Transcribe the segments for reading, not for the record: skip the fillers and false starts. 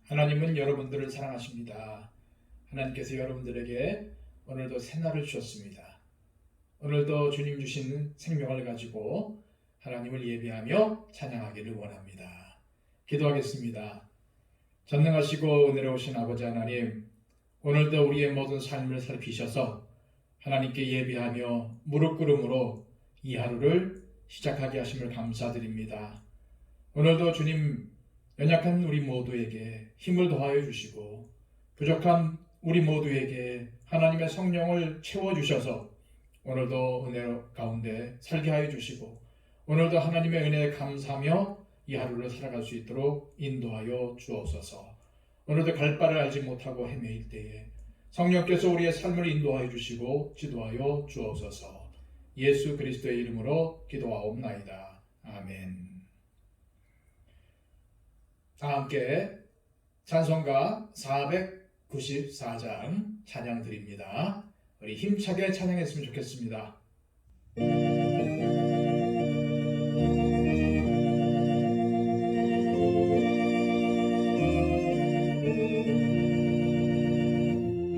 하나님은 여러분들을 사랑하십니다. 하나님께서 여러분들에게 오늘도 새날을 주셨습니다. 오늘도 주님 주신 생명을 가지고 하나님을 예배하며 찬양하기를 원합니다. 기도하겠습니다. 전능하시고 은혜로우신 아버지 하나님, 오늘도 우리의 모든 삶을 살피셔서 하나님께 예배하며 무릎 꿇음으로 이 하루를 시작하게 하심을 감사드립니다. 오늘도 주님, 연약한 우리 모두에게 힘을 더하여 주시고 부족한 우리 모두에게 하나님의 성령을 채워주셔서 오늘도 은혜 가운데 살게 하여 주시고 오늘도 하나님의 은혜에 감사하며 이 하루를 살아갈 수 있도록 인도하여 주옵소서. 오늘도 갈 바를 알지 못하고 헤매일 때에 성령께서 우리의 삶을 인도하여 주시고 지도하여 주옵소서. 예수 그리스도의 이름으로 기도하옵나이다. 아멘. 다 함께 찬송가 494장 찬양 드립니다. 우리 힘차게 찬양했으면 좋겠습니다.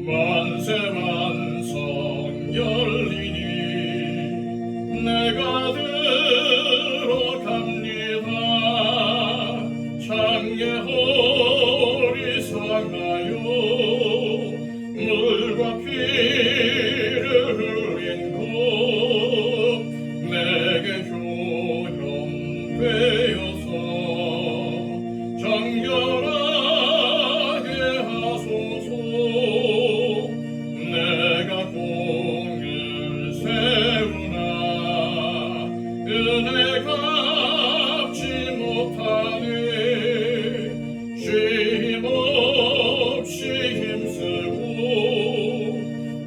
만세 만성 열리니 내가 들어갑니다. 창에 허리 상하여 물과 피를 흘린 것 내게 효용되어서 정결하게 하소서. 내가 공을 세우나 은혜 갚지 못하네. 쉼없이 힘쓰고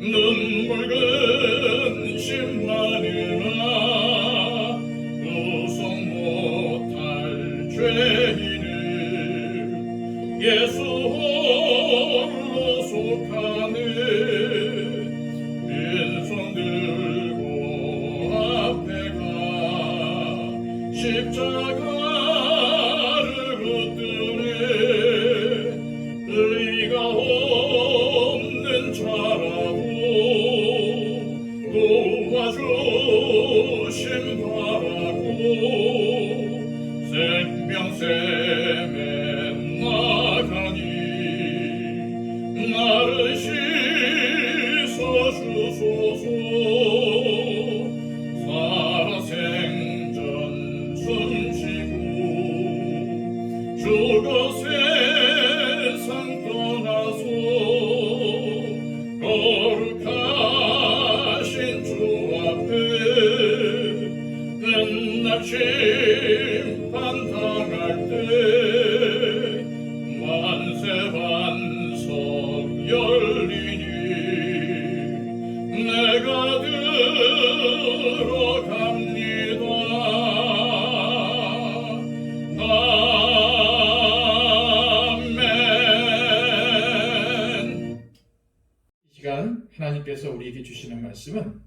눈물 근심하느라 구속 못할 죄인을 예수 홀로 속하네. 빈손 들고 앞에 가 십자가를 붙드네. 의가 없는 자라고 도와주심 바라고 생명샘에 나가니 나를 씻어주소서. 살아생전 숨쉬고 죽어 세상 떠나서 거룩하신 주 앞에 끝날 심판 당할 때 만세 반석 열리니 내가 들어갑니다. 아멘. 이 시간 하나님께서 우리에게 주시는 말씀은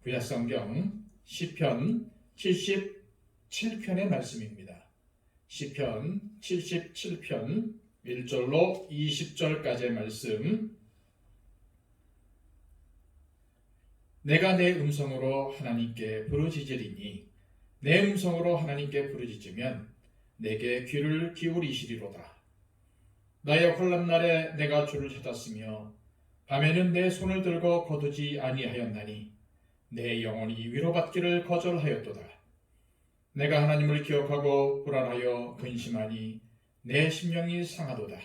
구약성경 시편 77편의 말씀입니다. 시편 77편 1절로 20절까지의 말씀. 내가 내 음성으로 하나님께 부르짖으리니 내 음성으로 하나님께 부르짖으면 내게 귀를 기울이시리로다. 나의 환난날에 내가 주를 찾았으며 밤에는 내 손을 들고 거두지 아니하였나니 내 영혼이 위로받기를 거절하였도다. 내가 하나님을 기억하고 불안하여 근심하니 내 심령이 상하도다.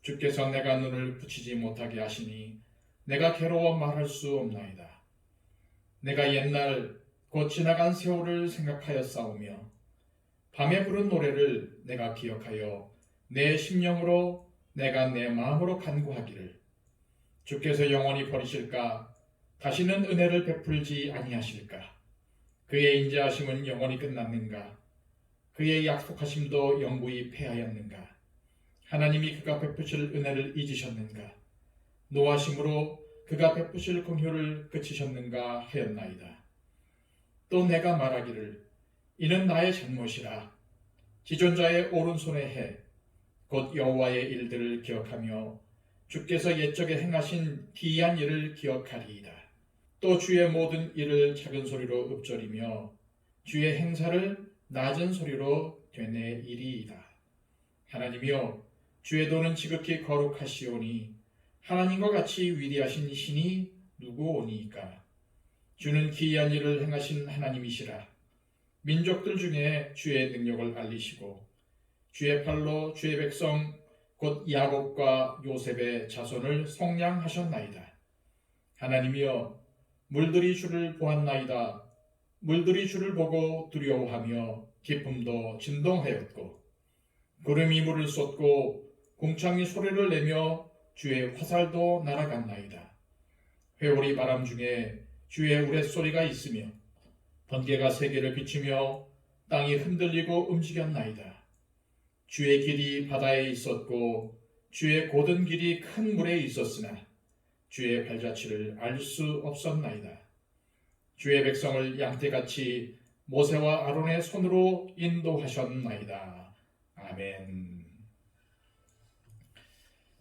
주께서 내가 눈을 붙이지 못하게 하시니 내가 괴로워 말할 수 없나이다. 내가 옛날 곧 지나간 세월을 생각하여 싸우며 밤에 부른 노래를 내가 기억하여 내 심령으로 내가 내 마음으로 간구하기를 주께서 영원히 버리실까? 다시는 은혜를 베풀지 아니하실까? 그의 인자하심은 영원히 끝났는가? 그의 약속하심도 영구히 패하였는가? 하나님이 그가 베푸실 은혜를 잊으셨는가? 노하심으로 그가 베푸실 긍휼을 그치셨는가 하였나이다. 또 내가 말하기를 이는 나의 잘못이라 지존자의 오른손에 해 곧 여호와의 일들을 기억하며 주께서 옛적에 행하신 기이한 일을 기억하리이다. 또 주의 모든 일을 작은 소리로 읊조리며 주의 행사를 낮은 소리로 되뇌이리이다. 하나님이여, 주의 도는 지극히 거룩하시오니 하나님과 같이 위대하신 신이 누구오니이까. 주는 기이한 일을 행하신 하나님이시라. 민족들 중에 주의 능력을 알리시고 주의 팔로 주의 백성 곧 야곱과 요셉의 자손을 속량하셨나이다. 하나님이여, 물들이 주를 보았나이다. 물들이 주를 보고 두려워하며 기쁨도 진동하였고 구름이 물을 쏟고 궁창이 소리를 내며 주의 화살도 날아갔나이다. 회오리 바람 중에 주의 우레소리가 있으며 번개가 세계를 비추며 땅이 흔들리고 움직였나이다. 주의 길이 바다에 있었고 주의 곧은 길이 큰 물에 있었으나 주의 발자취를 알 수 없었나이다. 주의 백성을 양떼같이 모세와 아론의 손으로 인도하셨나이다. 아멘.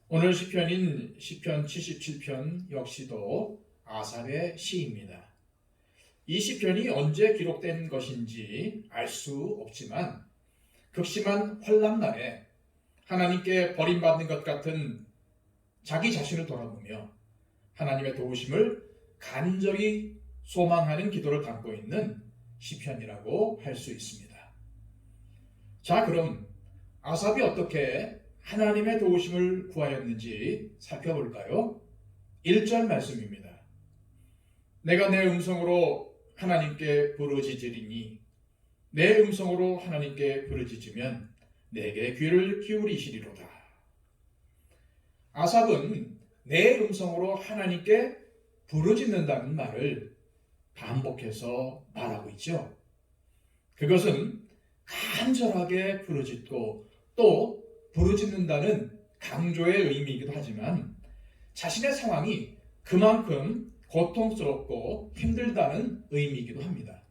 오늘 시편인 시편 77편 역시도 아삽의 시입니다. 이 시편이 언제 기록된 것인지 알 수 없지만 극심한 환난날에 하나님께 버림받는 것 같은 자기 자신을 돌아보며 하나님의 도우심을 간절히 소망하는 기도를 담고 있는 시편이라고 할 수 있습니다. 자, 그럼 아삽이 어떻게 하나님의 도우심을 구하였는지 살펴볼까요? 1절 말씀입니다. 내가 내 음성으로 하나님께 부르짖으리니 내 음성으로 하나님께 부르짖으면 내게 귀를 기울이시리로다. 아삽은 내 음성으로 하나님께 부르짖는다는 말을 반복해서 말하고 있죠. 그것은 간절하게 부르짖고 또 부르짖는다는 강조의 의미이기도 하지만 자신의 상황이 그만큼 고통스럽고 힘들다는 의미이기도 합니다.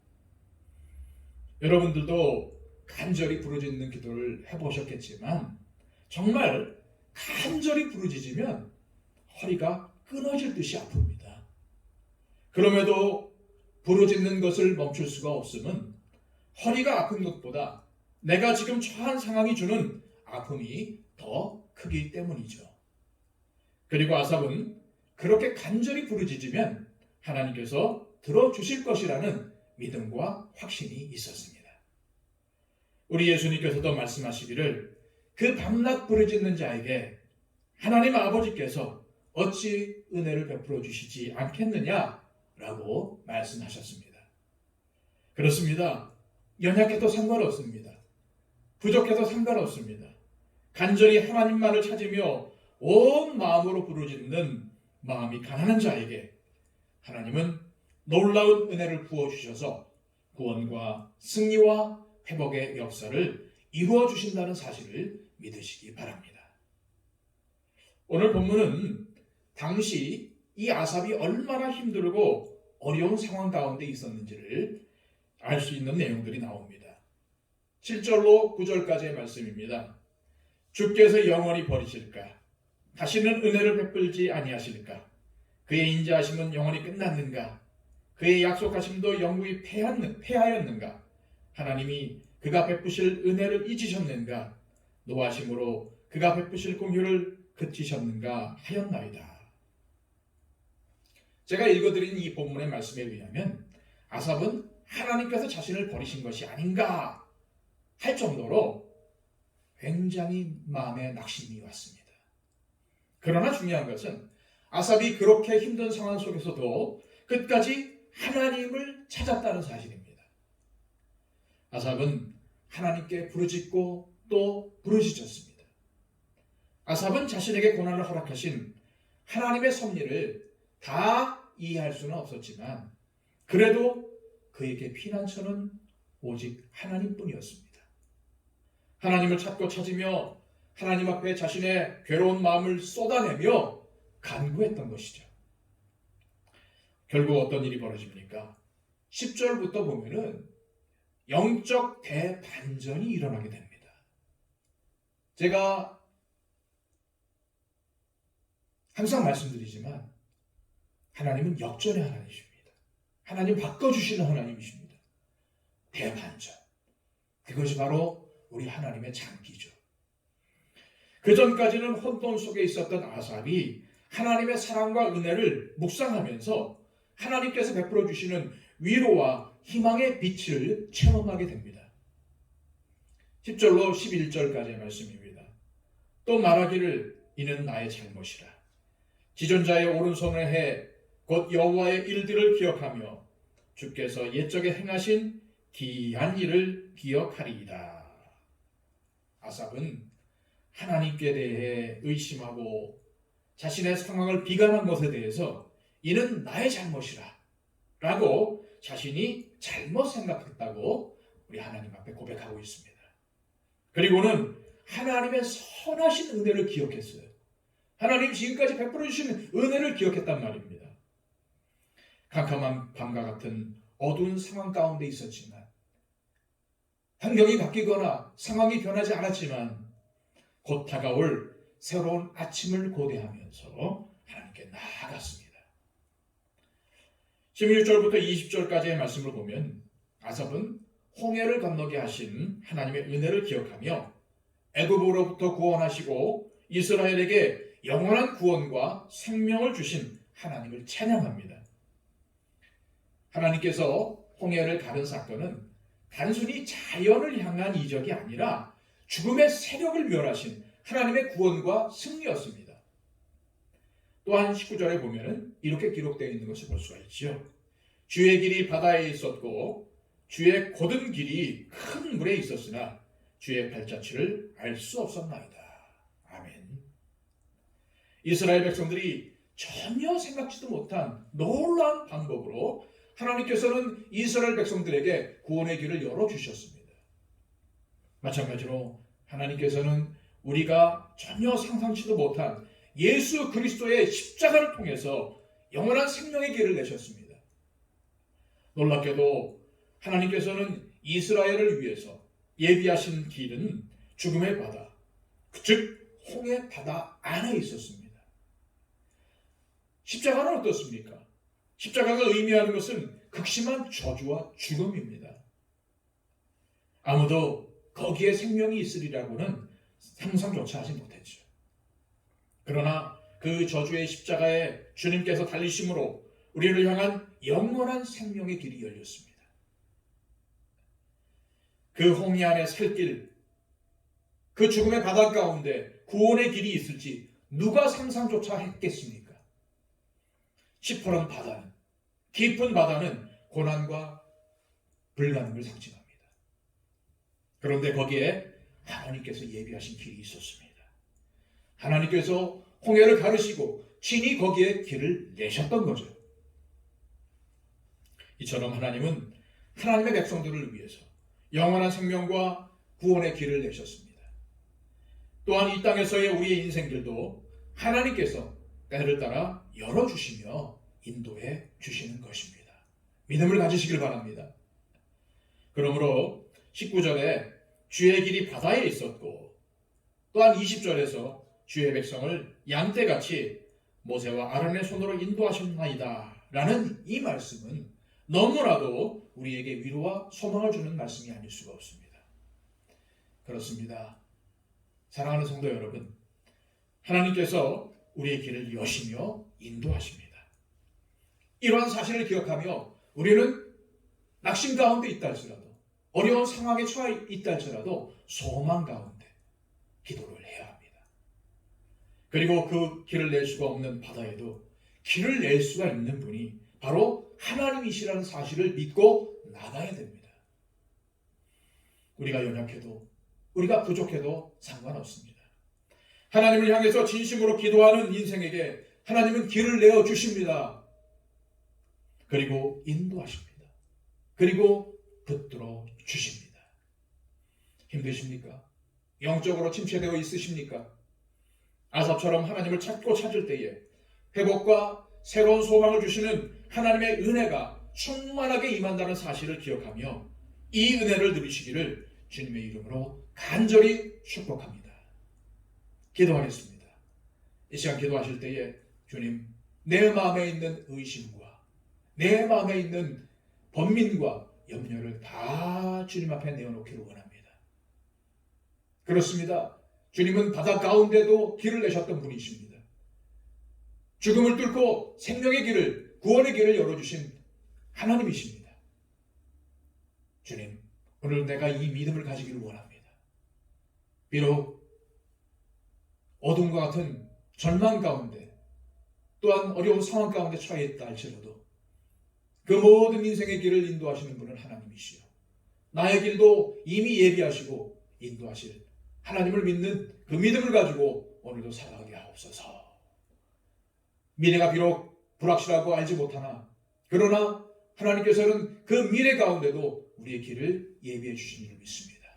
여러분들도 간절히 부르짖는 기도를 해보셨겠지만 정말 간절히 부르짖으면 허리가 끊어질 듯이 아픕니다. 그럼에도 부르짖는 것을 멈출 수가 없음은 허리가 아픈 것보다 내가 지금 처한 상황이 주는 아픔이 더 크기 때문이죠. 그리고 아삽은 그렇게 간절히 부르짖으면 하나님께서 들어주실 것이라는 믿음과 확신이 있었습니다. 우리 예수님께서도 말씀하시기를 그 밤낮 부르짖는 자에게 하나님 아버지께서 어찌 은혜를 베풀어 주시지 않겠느냐라고 말씀하셨습니다. 그렇습니다. 연약해도 상관없습니다. 부족해도 상관없습니다. 간절히 하나님만을 찾으며 온 마음으로 부르짖는 마음이 가난한 자에게 하나님은 놀라운 은혜를 부어주셔서 구원과 승리와 회복의 역사를 이루어 주신다는 사실을 믿으시기 바랍니다. 오늘 본문은 당시 이 아삽이 얼마나 힘들고 어려운 상황 가운데 있었는지를 알 수 있는 내용들이 나옵니다. 7절로 9절까지의 말씀입니다. 주께서 영원히 버리실까? 다시는 은혜를 베풀지 아니하실까? 그의 인자하심은 영원히 끝났는가? 그의 약속하심도 영구히 패하였는가? 하나님이 그가 베푸실 은혜를 잊으셨는가? 노하심으로 그가 베푸실 공효를 그치셨는가 하였나이다. 제가 읽어드린 이 본문의 말씀에 의하면 아삽은 하나님께서 자신을 버리신 것이 아닌가 할 정도로 굉장히 마음에 낙심이 왔습니다. 그러나 중요한 것은 아삽이 그렇게 힘든 상황 속에서도 끝까지 하나님을 찾았다는 사실입니다. 아삽은 하나님께 부르짖고 또 부르짖었습니다. 아삽은 자신에게 고난을 허락하신 하나님의 섭리를 다 이해할 수는 없었지만 그래도 그에게 피난처는 오직 하나님뿐이었습니다. 하나님을 찾고 찾으며 하나님 앞에 자신의 괴로운 마음을 쏟아내며 간구했던 것이죠. 결국 어떤 일이 벌어집니까? 10절부터 보면은 영적 대반전이 일어나게 됩니다. 제가 항상 말씀드리지만 하나님은 역전의 하나님이십니다. 하나님 바꿔주시는 하나님이십니다. 대반전. 그것이 바로 우리 하나님의 장기죠. 그 전까지는 혼돈 속에 있었던 아삽이 하나님의 사랑과 은혜를 묵상하면서 하나님께서 베풀어 주시는 위로와 희망의 빛을 체험하게 됩니다. 10절로 11절까지의 말씀입니다. 또 말하기를 이는 나의 잘못이라. 지존자의 오른손을 해 곧 여호와의 일들을 기억하며 주께서 옛적에 행하신 기이한 일을 기억하리이다. 아삽은 하나님께 대해 의심하고 자신의 상황을 비관한 것에 대해서 이는 나의 잘못이라 라고 자신이 잘못 생각했다고 우리 하나님 앞에 고백하고 있습니다. 그리고는 하나님의 선하신 은혜를 기억했어요. 하나님 지금까지 베풀어 주신 은혜를 기억했단 말입니다. 캄캄한 밤과 같은 어두운 상황 가운데 있었지만, 환경이 바뀌거나 상황이 변하지 않았지만 곧 다가올 새로운 아침을 고대하면서 하나님께 나아갔습니다. 16절부터 20절까지의 말씀을 보면 아삽은 홍해를 건너게 하신 하나님의 은혜를 기억하며 애굽으로부터 구원하시고 이스라엘에게 영원한 구원과 생명을 주신 하나님을 찬양합니다. 하나님께서 홍해를 가른 사건은 단순히 자연을 향한 이적이 아니라 죽음의 세력을 멸하신 하나님의 구원과 승리였습니다. 또한 19절에 보면 이렇게 기록되어 있는 것을 볼 수가 있죠. 주의 길이 바다에 있었고 주의 곧은 길이 큰 물에 있었으나 주의 발자취를 알 수 없었나이다. 아멘. 이스라엘 백성들이 전혀 생각지도 못한 놀라운 방법으로 하나님께서는 이스라엘 백성들에게 구원의 길을 열어주셨습니다. 마찬가지로 하나님께서는 우리가 전혀 상상치도 못한 예수 그리스도의 십자가를 통해서 영원한 생명의 길을 내셨습니다. 놀랍게도 하나님께서는 이스라엘을 위해서 예비하신 길은 죽음의 바다, 즉 홍해 바다 안에 있었습니다. 십자가는 어떻습니까? 십자가가 의미하는 것은 극심한 저주와 죽음입니다. 아무도 거기에 생명이 있으리라고는 상상조차 하지 못했죠. 그러나 그 저주의 십자가에 주님께서 달리심으로 우리를 향한 영원한 생명의 길이 열렸습니다. 그 홍해 안에 살 길, 그 죽음의 바다 가운데 구원의 길이 있을지 누가 상상조차 했겠습니까? 시퍼런 바다는, 깊은 바다는 고난과 불가능을 상징합니다. 그런데 거기에 하나님께서 예비하신 길이 있었습니다. 하나님께서 홍해를 가르시고 친히 거기에 길을 내셨던 거죠. 이처럼 하나님은 하나님의 백성들을 위해서 영원한 생명과 구원의 길을 내셨습니다. 또한 이 땅에서의 우리의 인생들도 하나님께서 때를 따라 열어주시며 인도해 주시는 것입니다. 믿음을 가지시길 바랍니다. 그러므로 19절에 주의 길이 바다에 있었고 또한 20절에서 주의 백성을 양떼같이 모세와 아론의 손으로 인도하셨나이다 라는 이 말씀은 너무나도 우리에게 위로와 소망을 주는 말씀이 아닐 수가 없습니다. 그렇습니다. 사랑하는 성도 여러분, 하나님께서 우리의 길을 여시며 인도하십니다. 이러한 사실을 기억하며 우리는 낙심 가운데 있다 할지라도, 어려운 상황에 처해 있다 할지라도 소망 가운데 기도를 해야 합니다. 그리고 그 길을 낼 수가 없는 바다에도 길을 낼 수가 있는 분이 바로 하나님이시라는 사실을 믿고 나가야 됩니다. 우리가 연약해도, 우리가 부족해도 상관없습니다. 하나님을 향해서 진심으로 기도하는 인생에게 하나님은 길을 내어 주십니다. 그리고 인도하십니다. 그리고 붙들어 주십니다. 힘드십니까? 영적으로 침체되어 있으십니까? 아삽처럼 하나님을 찾고 찾을 때에 회복과 새로운 소망을 주시는 하나님의 은혜가 충만하게 임한다는 사실을 기억하며 이 은혜를 누리시기를 주님의 이름으로 간절히 축복합니다. 기도하겠습니다. 이 시간 기도하실 때에 주님, 내 마음에 있는 의심과 내 마음에 있는 번민과 염려를 다 주님 앞에 내어놓기를 원합니다. 그렇습니다. 주님은 바다 가운데도 길을 내셨던 분이십니다. 죽음을 뚫고 생명의 길을, 구원의 길을 열어주신 하나님이십니다. 주님, 오늘 내가 이 믿음을 가지기를 원합니다. 비록 어둠과 같은 절망 가운데 또한 어려운 상황 가운데 처해 있다 할지라도 그 모든 인생의 길을 인도하시는 분은 하나님이시요. 나의 길도 이미 예비하시고 인도하실 하나님을 믿는 그 믿음을 가지고 오늘도 살아가게 하옵소서. 미래가 비록 불확실하고 알지 못하나 그러나 하나님께서는 그 미래 가운데도 우리의 길을 예비해 주신 줄 믿습니다.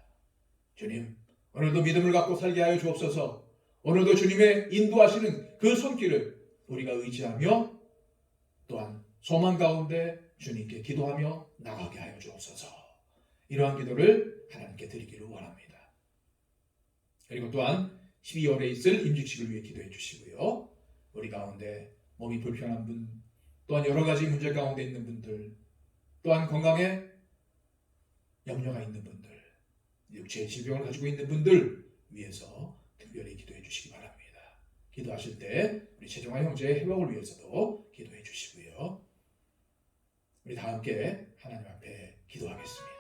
주님, 오늘도 믿음을 갖고 살게 하여 주옵소서. 오늘도 주님의 인도하시는 그 손길을 우리가 의지하며 또한 소망 가운데 주님께 기도하며 나가게 하여 주옵소서. 이러한 기도를 하나님께 드리기를 원합니다. 그리고 또한 12월에 있을 임직식을 위해 기도해 주시고요. 우리 가운데 몸이 불편한 분, 또한 여러 가지 문제 가운데 있는 분들, 또한 건강에 염려가 있는 분들, 육체의 질병을 가지고 있는 분들 위해서 특별히 기도해 주시기 바랍니다. 기도하실 때 우리 최종화 형제의 회복을 위해서도 기도해 주시고요. 우리 다 함께 하나님 앞에 기도하겠습니다.